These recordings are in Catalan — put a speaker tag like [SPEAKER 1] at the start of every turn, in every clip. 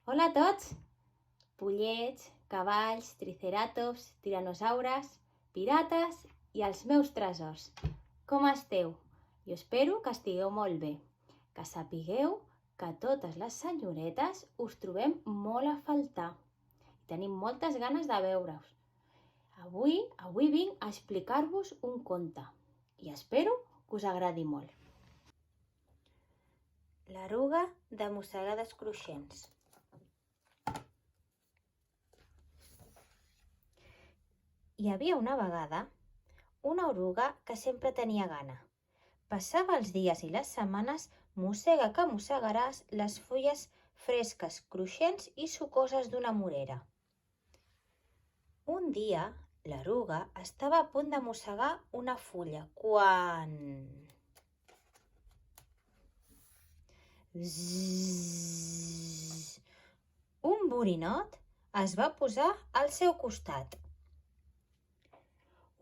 [SPEAKER 1] Hola a tots! Pollets, cavalls, triceratops, tiranosaures, pirates i els meus tresors. Com esteu? Jo espero que estigueu molt bé. Que sapigueu que totes les senyoretes us trobem molt a faltar. I tenim moltes ganes de veure-us. Avui vinc a explicar-vos un conte i espero que us agradi molt. L'eruga de mossegades cruixents. Hi havia una vegada una oruga que sempre tenia gana. Passava els dies i les setmanes mossega que mossegaràs les fulles fresques, cruixents i sucoses d'una morera. Un dia, l'eruga estava a punt de mossegar una fulla quan... Zzz! Un borinot es va posar al seu costat.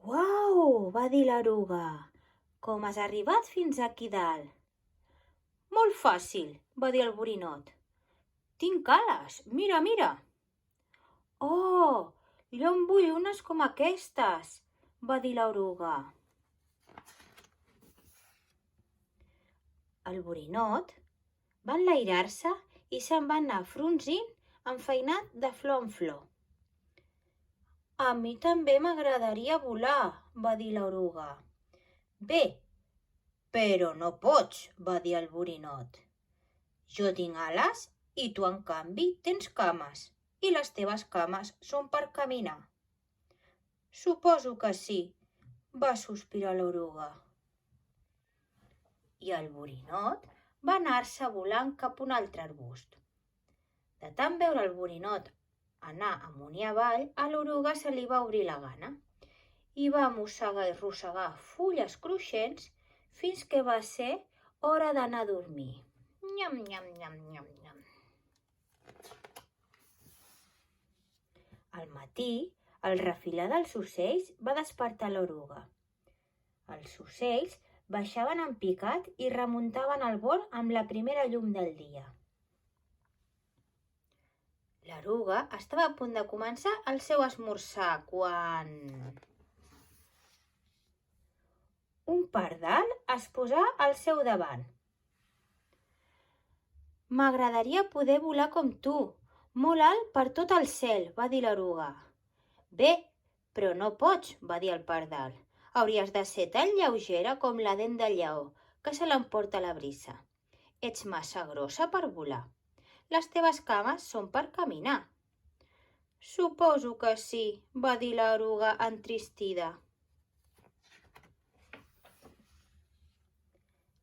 [SPEAKER 1] «Uau!», va dir l'eruga. «Com has arribat fins aquí dalt?» «Molt fàcil», va dir el borinot. «Tinc ales, mira, mira!» «Oh, jo en vull unes com aquestes», va dir l'eruga. El borinot va enlairar-se i se'n va anar fronzint enfeinat de flor en flor. «A mi també m'agradaria volar», va dir l'eruga. «Bé, però no pots», va dir el borinot. «Jo tinc ales i tu, en canvi, tens cames, i les teves cames són per caminar». «Suposo que sí», va sospirar l'eruga. I el borinot va anar-se volant cap a un altre arbust. De tant veure el borinot anar amunt i avall, a l'eruga se li va obrir la gana i va mossegar i arrossegar fulles cruixents fins que va ser hora d'anar a dormir. Nyam, nyam, nyam, nyam, nyam. Al matí, el refilar dels ocells va despertar l'eruga. Els ocells baixaven en picat i remuntaven el vol amb la primera llum del dia. L'eruga estava a punt de començar el seu esmorzar quan... un pardal es posà al seu davant. «M'agradaria poder volar com tu, molt alt per tot el cel», va dir l'eruga. «Bé, però no pots», va dir el pardal. «Hauries de ser tan lleugera com la dent de lleó, que se l'emporta la brisa. Ets massa grossa per volar. Les teves cames són per caminar». «Suposo que sí», va dir l'eruga entristida.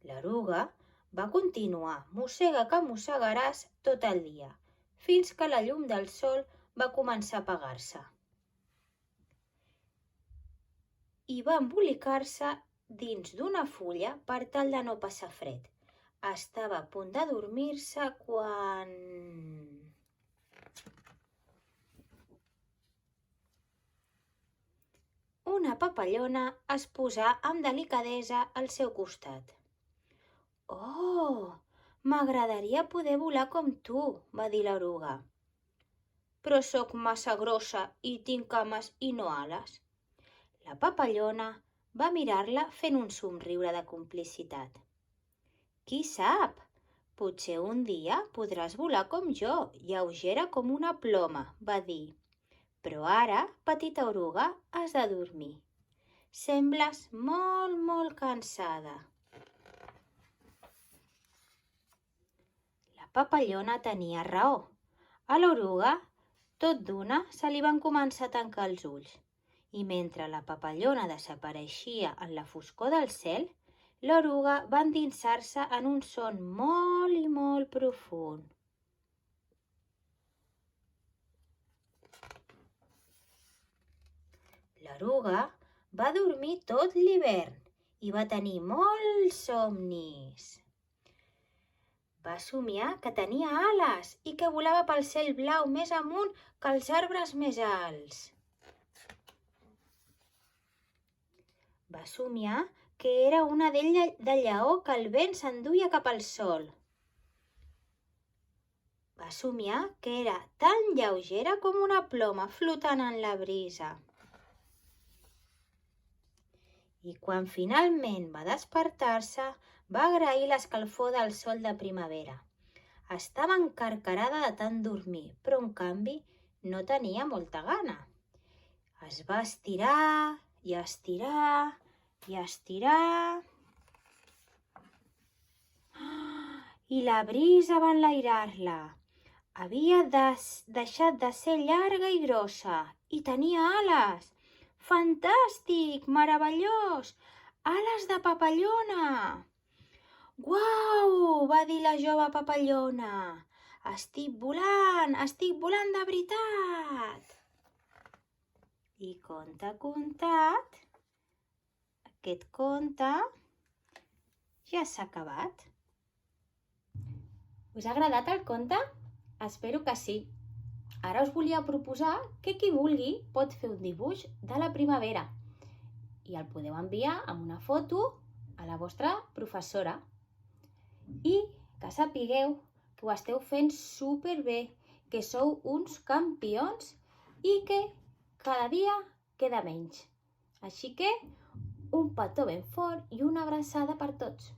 [SPEAKER 1] L'eruga va continuar mossega que mossegaràs tot el dia, fins que la llum del sol va començar a apagar-se. I va embolicar-se dins d'una fulla per tal de no passar fred. Estava a punt de dormir-se quan... una papallona es posà amb delicadesa al seu costat. «Oh, m'agradaria poder volar com tu», va dir l'eruga. «Però sóc massa grossa i tinc cames i no ales». La papallona va mirar-la fent un somriure de complicitat. «Qui sap? Potser un dia podràs volar com jo, lleugera com una ploma», va dir. «Però ara, petita oruga, has de dormir. Sembles molt, molt cansada». La papallona tenia raó. A l'oruga, tot d'una, se li van començar a tancar els ulls. I mentre la papallona desapareixia en la foscor del cel, l'oruga va endinsar-se en un son molt i molt profund. L'eruga va dormir tot l'hivern i va tenir molts somnis. Va somiar que tenia ales i que volava pel cel blau més amunt que els arbres més alts. Va somiar que era una dent de lleó que el vent s'enduia cap al sol. Va Va somiar que era tan lleugera com una ploma flotant en la brisa. I quan finalment va despertar-se, va agrair l'escalfor del sol de primavera. Estava encarcarada de tant dormir, però en canvi no tenia molta gana. Es va estirar i estirar i estirar. I la brisa va enlairar-la. Havia deixat de ser llarga i grossa i tenia ales. Fantàstic! Meravellós! Ales de papallona! Uau! Va dir la jove papallona. Estic volant de veritat! I conte contat, aquest conte ja s'ha acabat. Us ha agradat el conte? Espero que sí. Ara us volia proposar que qui vulgui pot fer un dibuix de la primavera i el podeu enviar amb una foto a la vostra professora. I que sapigueu que ho esteu fent superbé, que sou uns campions i que cada dia queda menys. Així que un petó ben fort i una abraçada per tots.